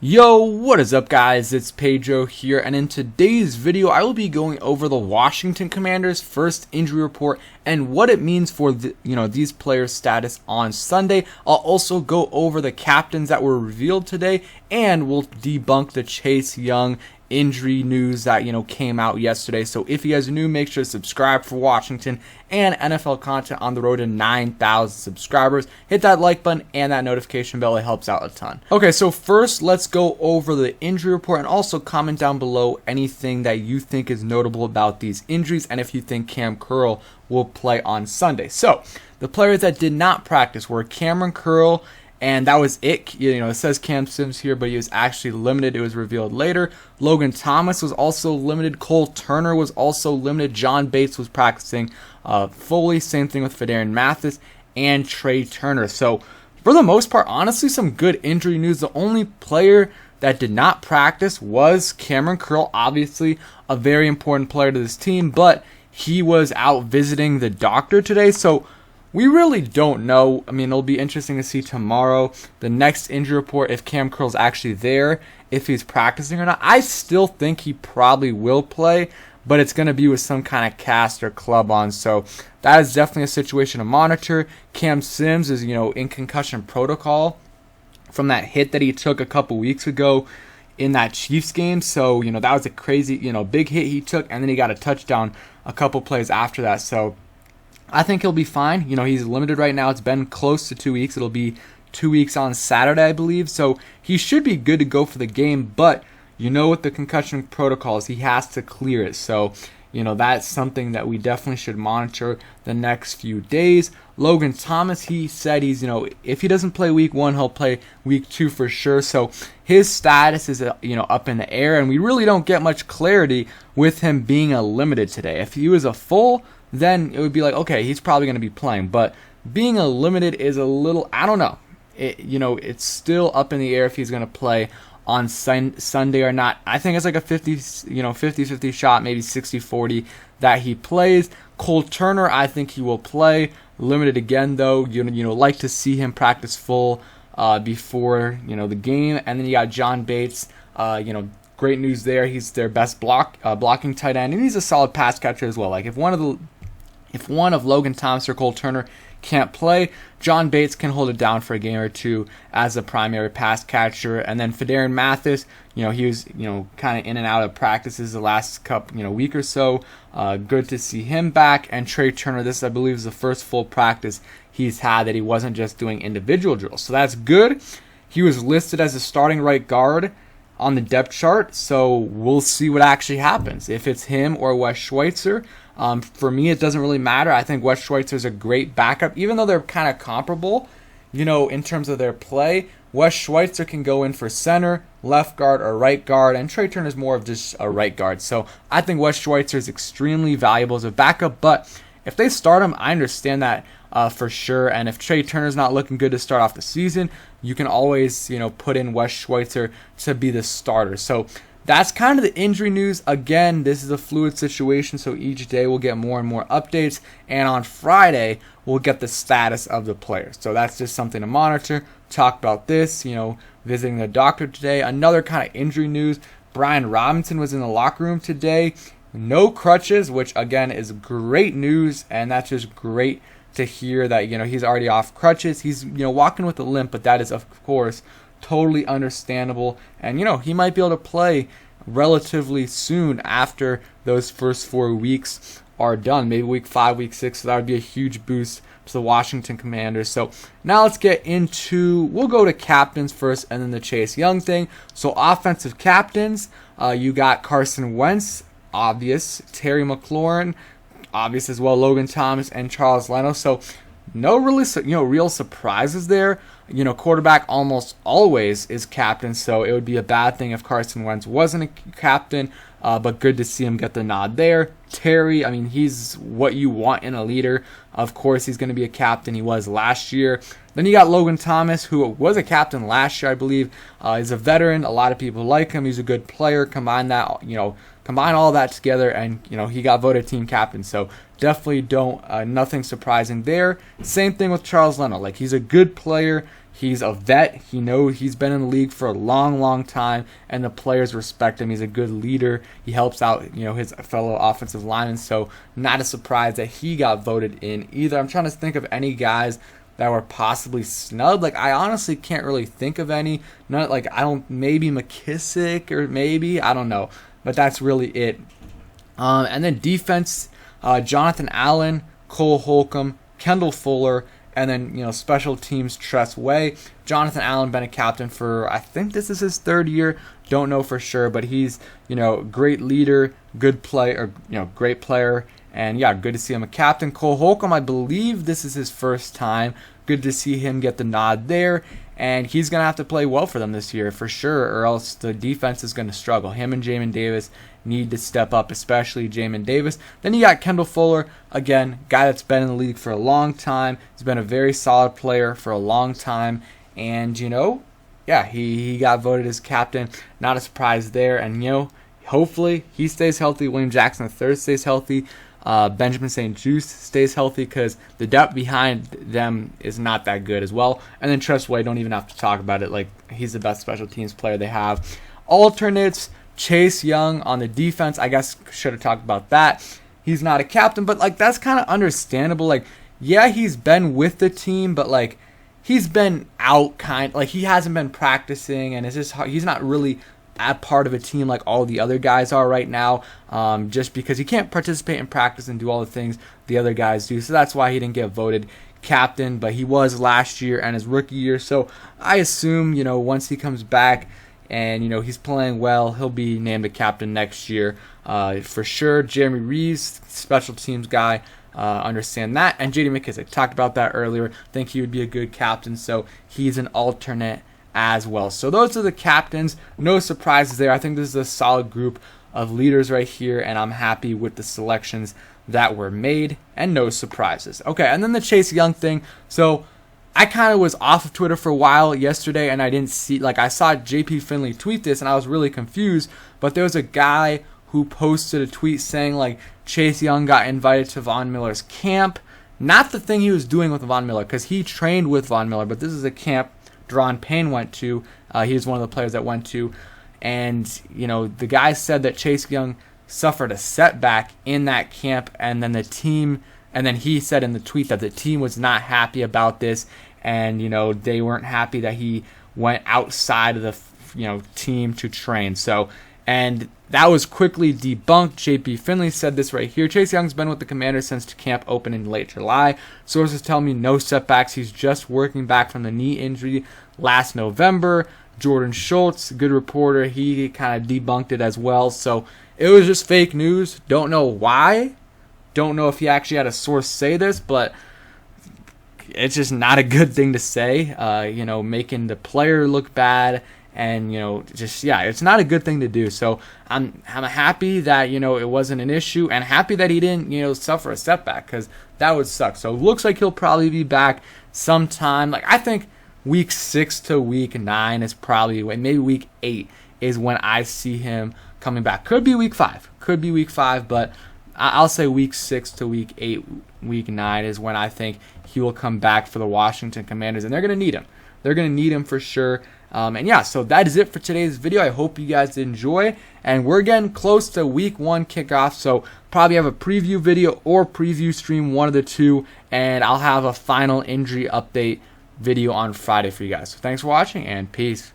Yo, what is up guys, it's Pedro here, and in today's video I will be going over the Washington Commanders' first injury report and what it means for these players' status on Sunday. I'll also go over the captains that were revealed today, and we'll debunk the Chase Young injury news that came out yesterday. So if you guys are new, make sure to subscribe for Washington and NFL content on the road to 9,000 subscribers. Hit that like button and that notification bell, it helps out a ton. Okay, so first let's go over the injury report and also comment down below anything that you think is notable about these injuries and if you think Cam Curl will play on Sunday. So the players that did not practice were Cameron Curl, and that was it. It says Cam Sims here, but he was actually limited. It was revealed later. Logan Thomas was also limited. Cole Turner was also limited. John Bates was practicing fully. Same thing with Fedarian Mathis and Trey Turner. So for the most part, honestly, some good injury news. The only player that did not practice was Cameron Curl. Obviously, a very important player to this team, but he was out visiting the doctor today. So we really don't know. I mean, it'll be interesting to see tomorrow, the next injury report, if Cam Curl's actually there, if he's practicing or not. I still think he probably will play, but it's going to be with some kind of cast or club on. So that is definitely a situation to monitor. Cam Sims is, in concussion protocol from that hit that he took a couple weeks ago in that Chiefs game. So, that was a crazy, big hit he took, and then he got a touchdown a couple plays after that. So I think he'll be fine. He's limited right now. It's been close to 2 weeks. It'll be 2 weeks on Saturday, I believe. So he should be good to go for the game. But with the concussion protocols, he has to clear it. So, that's something that we definitely should monitor the next few days. Logan Thomas, he said he's, if he doesn't play week 1, he'll play week 2 for sure. So his status is, up in the air. And we really don't get much clarity with him being a limited today. If he was a full, then it would be like, okay, he's probably going to be playing. But being a limited is a little, I don't know. It's still up in the air if he's going to play on Sunday or not. I think it's like a 50-50 shot, maybe 60-40 that he plays. Cole Turner, I think he will play. Limited again, though. Like to see him practice full before, the game. And then you got John Bates, great news there. He's their best blocking tight end, and he's a solid pass catcher as well. Like if one of Logan Thomas or Cole Turner can't play, John Bates can hold it down for a game or two as a primary pass catcher. And then Fedarian Mathis, he was kind of in and out of practices the last week or so. Good to see him back. And Trey Turner, this I believe is the first full practice he's had that he wasn't just doing individual drills. So that's good. He was listed as a starting right guard on the depth chart, so we'll see what actually happens. If it's him or Wes Schweitzer, for me it doesn't really matter. I think Wes Schweitzer is a great backup, even though they're kind of comparable, in terms of their play. Wes Schweitzer can go in for center, left guard, or right guard, and Trey Turner is more of just a right guard. So I think Wes Schweitzer is extremely valuable as a backup, but if they start him, I understand that for sure. And if Trey Turner's not looking good to start off the season, you can always, put in Wes Schweitzer to be the starter. So that's kind of the injury news. Again, this is a fluid situation, so each day we'll get more and more updates. And on Friday, we'll get the status of the players. So that's just something to monitor. Talk about this, visiting the doctor today. Another kind of injury news, Brian Robinson was in the locker room today. No crutches, which again is great news, and that's just great to hear that he's already off crutches. He's walking with a limp, but that is of course totally understandable, and he might be able to play relatively soon after those first 4 weeks are done, maybe week 5, week 6. So that would be a huge boost to the Washington Commanders. So now let's get into, we'll go to captains first and then the Chase Young thing. So offensive captains, you got Carson Wentz, obvious, Terry McLaurin, obvious as well, Logan Thomas and Charles Leno. So no really real surprises there. Quarterback almost always is captain, so it would be a bad thing if Carson Wentz wasn't a captain, but good to see him get the nod there. Terry, I mean, he's what you want in a leader. Of course, he's going to be a captain. He was last year. Then you got Logan Thomas, who was a captain last year, I believe. He's a veteran. A lot of people like him. He's a good player. Combine all that together, and he got voted team captain. So definitely nothing surprising there. Same thing with Charles Leno. Like, he's a good player. He's a vet. He's been in the league for a long time, and the players respect him. He's a good leader. He helps out, his fellow offensive linemen. So not a surprise that he got voted in either. I'm trying to think of any guys that were possibly snubbed. Like, I honestly can't really think of any. Maybe McKissick, or maybe, I don't know. But that's really it. And then defense, Jonathan Allen, Cole Holcomb, Kendall Fuller, and then, special teams, Tress Way. Jonathan Allen been a captain for, I think this is his 3rd year. Don't know for sure, but he's, great leader, good player, great player. And yeah, good to see him a captain. Cole Holcomb, I believe this is his 1st time. Good to see him get the nod there. And he's going to have to play well for them this year for sure, or else the defense is going to struggle. Him and Jamin Davis need to step up, especially Jamin Davis. Then you got Kendall Fuller, again, guy that's been in the league for a long time. He's been a very solid player for a long time. And, he got voted as captain. Not a surprise there. And, hopefully he stays healthy. William Jackson III stays healthy. Benjamin St. Juste stays healthy, because the depth behind them is not that good as well. And then Tress Way, don't even have to talk about it. Like, he's the best special teams player they have. Alternates, Chase Young on the defense. I guess should have talked about that. He's not a captain, but that's kind of understandable. Yeah, he's been with the team, but he's been out he hasn't been practicing, and he's not really a part of a team like all the other guys are right now, just because he can't participate in practice and do all the things the other guys do. So that's why he didn't get voted captain, but he was last year and his rookie year. So I assume, once he comes back and, he's playing well, he'll be named a captain next year for sure. Jeremy Reeves, special teams guy, understand that. And J.D. McKissick, talked about that earlier. Think he would be a good captain, so he's an alternate as well. So those are the captains. No surprises there. I think this is a solid group of leaders right here, and I'm happy with the selections that were made, and no surprises. Okay, and then the Chase Young thing. So I kind of was off of Twitter for a while yesterday, and I didn't see, I saw JP Finley tweet this, and I was really confused, but there was a guy who posted a tweet saying, Chase Young got invited to Von Miller's camp. Not the thing he was doing with Von Miller, because he trained with Von Miller, but this is a camp Deron Payne went to. He was one of the players that went to. And, the guy said that Chase Young suffered a setback in that camp, and then he said in the tweet that the team was not happy about this, and, they weren't happy that he went outside of the, team to train. So, and that was quickly debunked. JP Finley said this right here. Chase Young's been with the Commanders since camp opened in late July. Sources tell me no setbacks. He's just working back from the knee injury last November. Jordan Schultz, good reporter, he kind of debunked it as well. So it was just fake news. Don't know why. Don't know if he actually had a source say this, but it's just not a good thing to say. Making the player look bad. And, it's not a good thing to do. So I'm happy that, it wasn't an issue, and happy that he didn't, suffer a setback, because that would suck. So it looks like he'll probably be back sometime. I think week 6 to week 9 is probably maybe week 8 is when I see him coming back. Could be week 5. But I'll say week 6 to week 8, week 9 is when I think he will come back for the Washington Commanders, and they're going to need him. They're going to need him for sure. So that is it for today's video. I hope you guys enjoy. And we're getting close to week 1 kickoff. So probably have a preview video or preview stream, one of the two. And I'll have a final injury update video on Friday for you guys. So thanks for watching, and peace.